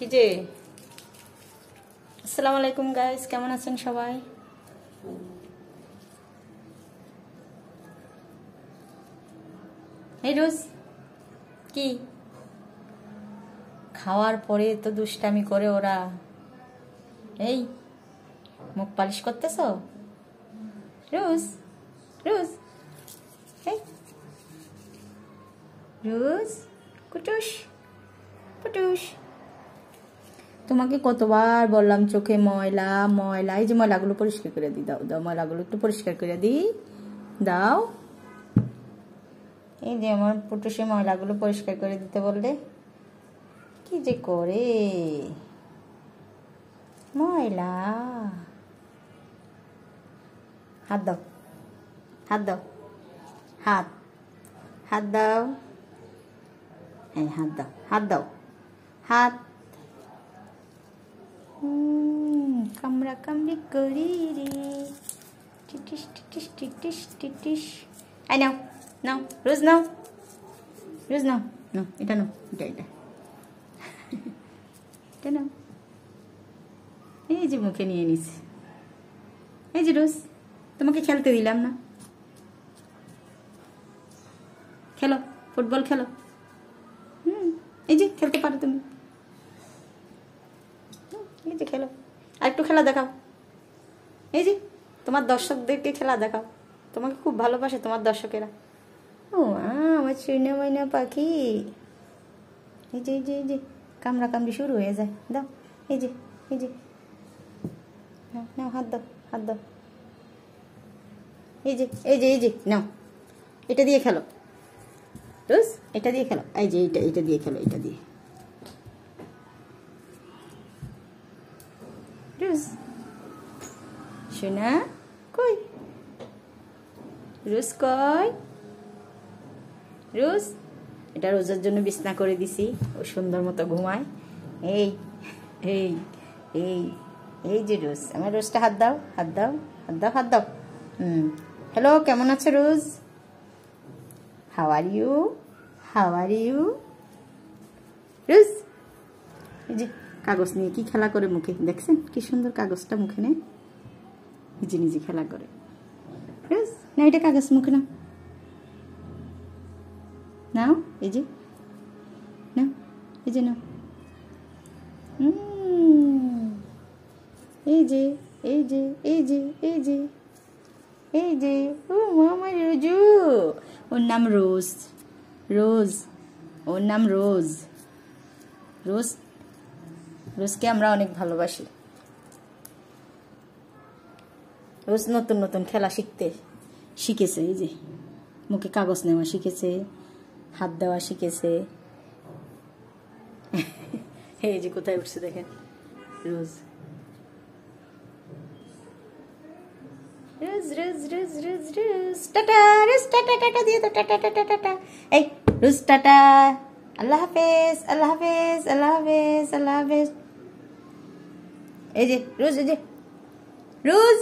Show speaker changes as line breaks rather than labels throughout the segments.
কি যে আসসালামু আলাইকুম গাইস, কেমন আছেন সবাই? এই রোজ কি খাওয়ার পরে তো দুষ্টামি করে ওরা। এই মুখ পালিশ করতেছ রোজ? রোজ এই রোজ কুটুস পুটুস, তোমাকে কতবার বললাম চোখে ময়লা ময়লা, এই যে ময়লাগুলো পরিষ্কার করে দিই, দাও দাও ময়লাগুলো একটু পরিষ্কার করে দিই, দাও। এই যে আমার পুটুসে ময়লাগুলো পরিষ্কার করে দিতে বললে কি যে করে, ময়লা। হাত দাও, হাত দাও, হাত হাত দাও, এই হাত দাও, হাত দাও, হাত। কামড়া কামড়ি করি রে, টিটিস টিটিস টিটিস টিটিস। আই নাও নাও রোজ, নাও রোজ, নাও নাও, এটা নাও, এটা এটা এটা নাও। এই যে মুখে নিয়ে নিস, এই যে রোজ তোমাকে খেলতে দিলাম না, খেলো ফুটবল খেলো। এই যে খেলতে পারো তুমি, এই যে খেলো, আর একটু খেলা দেখাও। এই যে তোমার দর্শকদেরকে খেলা দেখাও, তোমাকে খুব ভালোবাসে তোমার দর্শকেরা। ও আমার চুইনা মাইনা পাখি। এই যে এই যে এই যে কামড়া কামড়ি শুরু হয়ে যায়, দাও। এই যে এই যে নাও নাও, হাত দাও, হাত দাও। এই যে এই যে এই যে নাও, এটা দিয়ে খেলো রোজ, এটা দিয়ে খেলো। এই যে এইটা, এটা দিয়ে খেলো, এটা দিয়ে। রোজ শোনা কই, রোজ কই, রোজ। এটা রোজের জন্য বিছনা করে দিছি, ও সুন্দর মতো ঘুমায়। এই এই এই এই যে রোজ, আমার রোজটা হাত দাও, হাত দাও, হাত দাও, হাত দাও। হ্যালো, কেমন আছে Rose? How are you, how are you Rose? এই যে কাগজ নিয়ে কি খেলা করে মুখে, দেখছেন কি সুন্দর কাগজটা মুখে নেয়, নিজে নিজে খেলা করে। রোজ না, এটা কাগজ মুখে নাও, নাও। এই যে নাও, এই যে নাও। এই যে এই যে এই যে এই যে এই যে, ও মামা রোজু, ওর নাম রোজ, রোজ, ওর নাম রোজ। রোজ, রোজকে আমরা অনেক ভালোবাসি। রোজ নতুন নতুন খেলা শিখেছে, এই যে মুখে কাগজ নেওয়া শিখেছে, হাত দেওয়া শিখেছে। এই যে কোথায় উঠছে দেখেন রোজ, রোজ রোজ রোজ রোজ রোজ। টাটা রোজ, টাটা টাটা দিয়ে দাও, টাটা টাটা টাটা। এই রোজ টাটা, আল্লাহ হাফেজ, আল্লাহ হাফেজ, আল্লাহ হাফেজ, আল্লাহ হাফেজ। এই যে রোজ, এই যে রোজ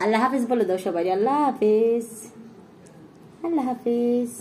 আল্লাহ হাফেজ বলে দাও সবাই, আল্লাহ হাফেজ, আল্লাহ হাফেজ।